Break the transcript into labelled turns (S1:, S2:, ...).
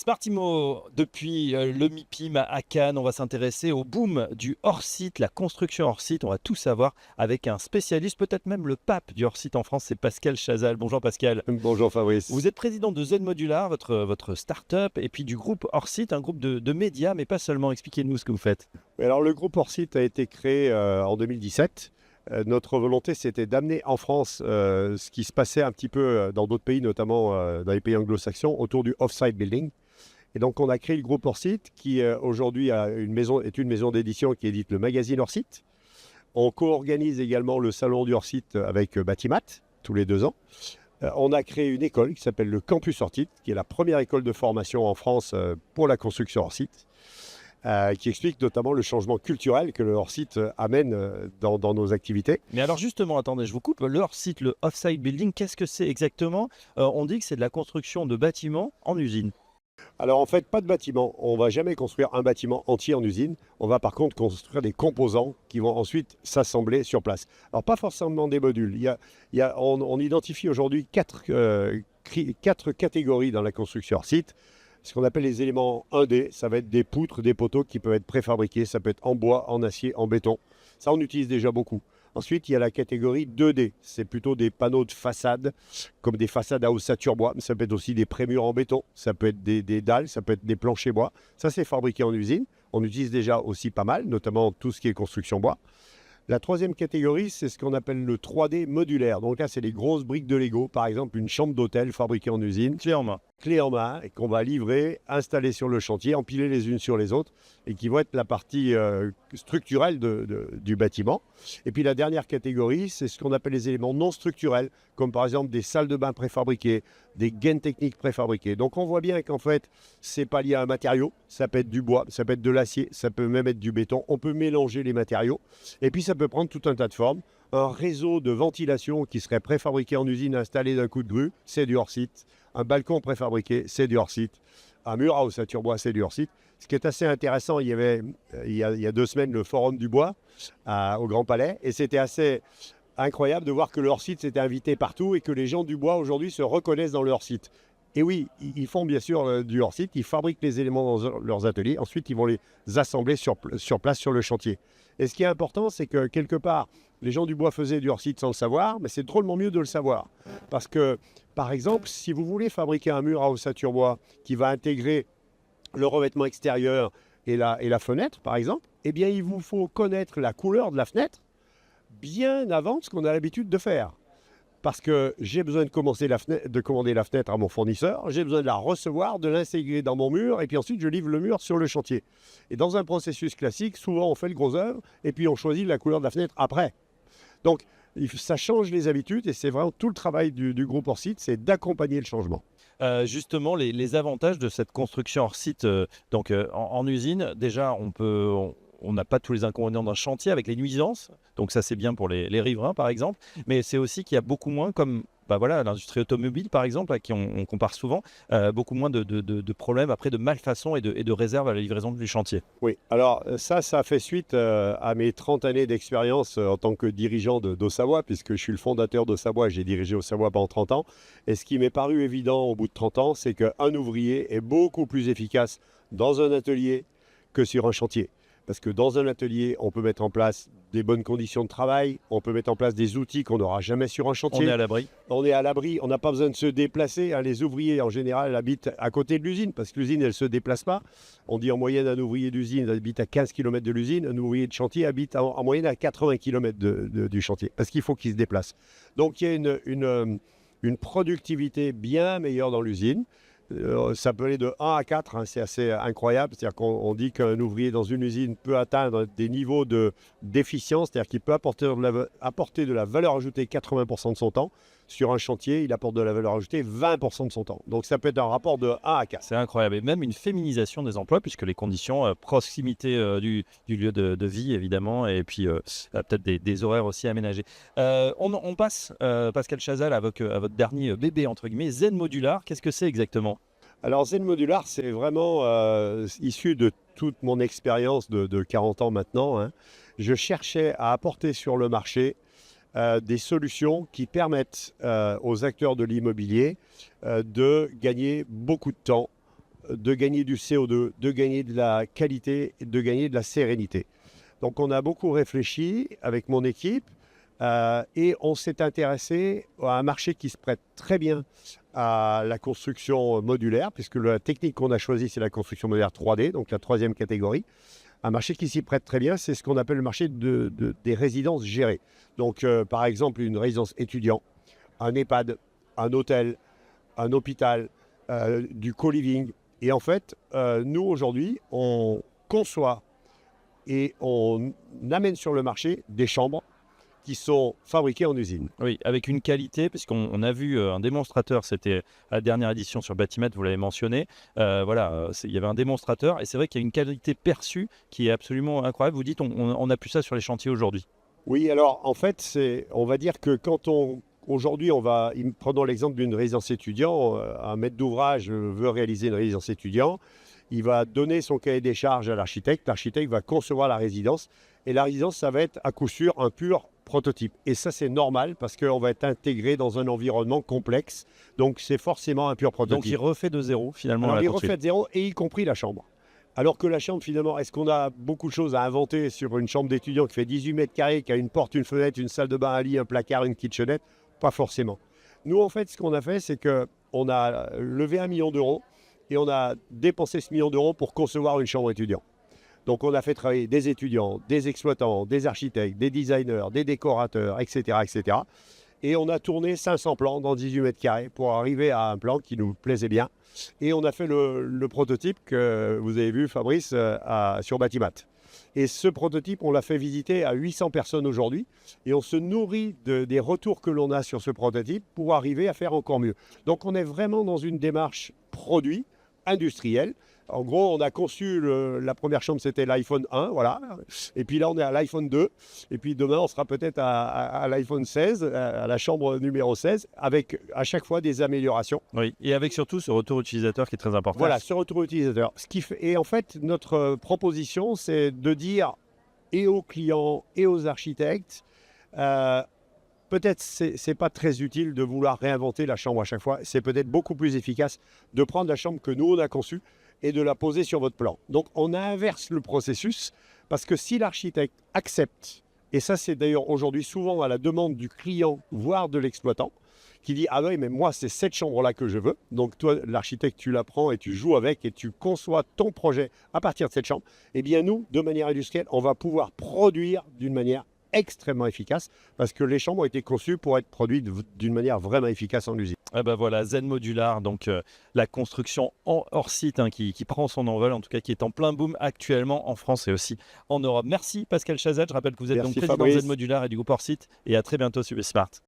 S1: Smartimo, depuis le MIPIM à Cannes, on va s'intéresser au boom du hors-site, la construction hors-site. On va tout savoir avec un spécialiste, peut-être même le pape du hors-site en France, c'est Pascal Chazal. Bonjour Pascal.
S2: Bonjour
S1: Vous
S2: Fabrice.
S1: êtes président de Z Modular, votre start-up, et puis du groupe hors-site, un groupe de médias, mais pas seulement. Expliquez-nous ce que vous faites.
S2: Oui, alors le groupe Orsite a été créé en 2017. Notre volonté, c'était d'amener en France ce qui se passait un petit peu dans d'autres pays, notamment dans les pays anglo-saxons, autour du off-site building. Et donc, on a créé le groupe Orsite, qui aujourd'hui est une maison d'édition qui édite le magazine Orsite. On co-organise également le salon du Orsite avec Batimat, tous les 2 ans. On a créé une école qui s'appelle le Campus Orsite, qui est la première école de formation en France pour la construction Orsite. Qui explique notamment le changement culturel que le hors-site amène dans nos activités.
S1: Mais alors justement, attendez, je vous coupe. Le hors-site, le off-site building, qu'est-ce que c'est exactement? On dit que c'est de la construction de bâtiments en usine.
S2: Alors en fait, pas de bâtiment. On ne va jamais construire un bâtiment entier en usine. On va par contre construire des composants qui vont ensuite s'assembler sur place. Alors pas forcément des modules. On identifie aujourd'hui quatre catégories dans la construction hors-site. Ce qu'on appelle les éléments 1D, ça va être des poutres, des poteaux qui peuvent être préfabriqués. Ça peut être en bois, en acier, en béton. Ça, on utilise déjà beaucoup. Ensuite, il y a la catégorie 2D. C'est plutôt des panneaux de façade, comme des façades à ossature bois. Mais ça peut être aussi des prémurs en béton. Ça peut être des dalles, ça peut être des planchers bois. Ça, c'est fabriqué en usine. On utilise déjà aussi pas mal, notamment tout ce qui est construction bois. La troisième catégorie, c'est ce qu'on appelle le 3D modulaire. Donc là, c'est les grosses briques de Lego. Par exemple, une chambre d'hôtel fabriquée en usine,
S1: Clé en main.
S2: clé en main, et qu'on va livrer, installer sur le chantier, empiler les unes sur les autres, et qui vont être la partie structurelle du bâtiment. Et puis la dernière catégorie, c'est ce qu'on appelle les éléments non structurels, comme par exemple des salles de bain préfabriquées, des gaines techniques préfabriquées. Donc on voit bien qu'en fait, c'est pas lié à un matériau, ça peut être du bois, ça peut être de l'acier, ça peut même être du béton. On peut mélanger les matériaux, et puis ça peut prendre tout un tas de formes. Un réseau de ventilation qui serait préfabriqué en usine installé d'un coup de grue, c'est du hors-site. Un balcon préfabriqué, c'est du hors-site. Un mur à ossature bois, c'est du hors-site. Ce qui est assez intéressant, il y avait il y a 2 semaines le Forum du Bois au Grand Palais, et c'était assez incroyable de voir que le hors-site s'était invité partout et que les gens du bois aujourd'hui se reconnaissent dans le hors-site. Et oui, ils font bien sûr du hors-site, ils fabriquent les éléments dans leurs ateliers, ensuite ils vont les assembler sur place sur le chantier. Et ce qui est important, c'est que quelque part, les gens du bois faisaient du hors-site sans le savoir, mais c'est drôlement mieux de le savoir. Parce que, par exemple, si vous voulez fabriquer un mur à ossature bois qui va intégrer le revêtement extérieur et la fenêtre, par exemple, eh bien, il vous faut connaître la couleur de la fenêtre bien avant ce qu'on a l'habitude de faire. Parce que j'ai besoin de commander la fenêtre à mon fournisseur, j'ai besoin de la recevoir, de l'intégrer dans mon mur, et puis ensuite je livre le mur sur le chantier. Et dans un processus classique, souvent on fait le gros œuvre, et puis on choisit la couleur de la fenêtre après. Donc ça change les habitudes, et c'est vraiment tout le travail du groupe Orsite, c'est d'accompagner le changement.
S1: Justement, les avantages de cette construction hors site, en usine, déjà, on n'a pas tous les inconvénients d'un chantier avec les nuisances, donc ça c'est bien pour les riverains par exemple, mais c'est aussi qu'il y a beaucoup moins, comme bah voilà, l'industrie automobile par exemple, à qui on compare souvent, beaucoup moins de problèmes après de malfaçons et de réserves à la livraison du chantier.
S2: Oui, alors ça a fait suite à mes 30 années d'expérience en tant que dirigeant d'Ossawa, puisque je suis le fondateur d'Ossawa, j'ai dirigé Ossawa pendant 30 ans. Et ce qui m'est paru évident au bout de 30 ans, c'est qu'un ouvrier est beaucoup plus efficace dans un atelier que sur un chantier. Parce que dans un atelier, on peut mettre en place des bonnes conditions de travail, on peut mettre en place des outils qu'on n'aura jamais sur un
S1: On est
S2: chantier.
S1: à l'abri.
S2: On est à l'abri, on n'a pas besoin de se déplacer, hein. Les ouvriers, en général, habitent à côté de l'usine, parce que l'usine, elle ne se déplace pas. On dit en moyenne, un ouvrier d'usine habite à 15 km de l'usine, un ouvrier de chantier habite en moyenne à 80 km du chantier, parce qu'il faut qu'il se déplace. Donc il y a une productivité bien meilleure dans l'usine. Ça peut aller de 1 à 4, hein, c'est assez incroyable. C'est-à-dire qu'on dit qu'un ouvrier dans une usine peut atteindre des niveaux d'efficience, c'est-à-dire qu'il peut apporter de la valeur ajoutée 80% de son temps. Sur un chantier, il apporte de la valeur ajoutée 20% de son temps. Donc ça peut être un rapport de 1 à 4.
S1: C'est incroyable, et même une féminisation des emplois, puisque les conditions, proximité du lieu de vie évidemment, et puis peut-être des horaires aussi aménagés. On passe, Pascal Chazal, à votre dernier bébé, entre guillemets, Zen Modular. Qu'est-ce que c'est exactement?
S2: Alors Zen Modular, c'est vraiment issu de toute mon expérience de 40 ans maintenant, hein. Je cherchais à apporter sur le marché des solutions qui permettent aux acteurs de l'immobilier de gagner beaucoup de temps de gagner du CO2, de gagner de la qualité, de gagner de la sérénité. Donc on a beaucoup réfléchi avec mon équipe et on s'est intéressé à un marché qui se prête très bien à la construction modulaire, puisque la technique qu'on a choisie, c'est la construction modulaire 3D, donc la troisième catégorie. Un marché qui s'y prête très bien, c'est ce qu'on appelle le marché des résidences gérées. Donc par exemple, une résidence étudiant, un EHPAD, un hôtel, un hôpital, du co-living. Et en fait, nous aujourd'hui, on conçoit et on amène sur le marché des chambres qui sont fabriquées en usine.
S1: Oui, avec une qualité, puisqu'on a vu un démonstrateur, c'était à la dernière édition sur Batimat, vous l'avez mentionné. Il y avait un démonstrateur et c'est vrai qu'il y a une qualité perçue qui est absolument incroyable. Vous dites, on n'a plus ça sur les chantiers aujourd'hui.
S2: Oui, alors en fait, on va dire que aujourd'hui, prenons l'exemple d'une résidence étudiant, un maître d'ouvrage veut réaliser une résidence étudiant, il va donner son cahier des charges à l'architecte va concevoir la résidence, et la résidence, ça va être à coup sûr un pur prototype. Et ça, c'est normal parce qu'on va être intégré dans un environnement complexe, donc c'est forcément un pur prototype.
S1: Donc il refait de zéro finalement.
S2: Alors,
S1: la
S2: il
S1: construite.
S2: refait de zéro, et y compris la chambre. Alors que la chambre, finalement, est-ce qu'on a beaucoup de choses à inventer sur une chambre d'étudiant qui fait 18 mètres carrés, qui a une porte, une fenêtre, une salle de bain, un lit, un placard, une kitchenette? Pas forcément. Nous, en fait, ce qu'on a fait, c'est qu'on a levé 1 million d'euros et on a dépensé ce million d'euros pour concevoir une chambre étudiant. Donc, on a fait travailler des étudiants, des exploitants, des architectes, des designers, des décorateurs, etc., etc. Et on a tourné 500 plans dans 18 mètres carrés pour arriver à un plan qui nous plaisait bien. Et on a fait le prototype que vous avez vu, Fabrice, sur Batimat. Et ce prototype, on l'a fait visiter à 800 personnes aujourd'hui. Et on se nourrit des retours que l'on a sur ce prototype pour arriver à faire encore mieux. Donc on est vraiment dans une démarche produit, industrielle. En gros, on a conçu la première chambre, c'était l'iPhone 1, voilà. Et puis là, on est à l'iPhone 2. Et puis demain, on sera peut-être à l'iPhone 16, à la chambre numéro 16, avec à chaque fois des améliorations.
S1: Oui, et avec surtout ce retour utilisateur qui est très important.
S2: Voilà, ce retour utilisateur. Et en fait, notre proposition, c'est de dire et aux clients et aux architectes, peut-être c'est pas très utile de vouloir réinventer la chambre à chaque fois. C'est peut-être beaucoup plus efficace de prendre la chambre que nous, on a conçue et de la poser sur votre plan. Donc, on inverse le processus parce que si l'architecte accepte, et ça, c'est d'ailleurs aujourd'hui souvent à la demande du client, voire de l'exploitant, qui dit « Ah oui, mais moi, c'est cette chambre-là que je veux. » Donc, toi, l'architecte, tu la prends et tu joues avec et tu conçois ton projet à partir de cette chambre. Eh bien, nous, de manière industrielle, on va pouvoir produire d'une manière extrêmement efficace parce que les chambres ont été conçues pour être produites d'une manière vraiment efficace en usine.
S1: Ah bah voilà, Zen Modular, donc la construction hors site qui prend son envol, en tout cas qui est en plein boom actuellement en France et aussi en Europe. Merci Pascal Chazal, je rappelle que vous êtes donc président de
S2: Fabrice.
S1: Zen Modular et du groupe hors site et à très bientôt sur Smart.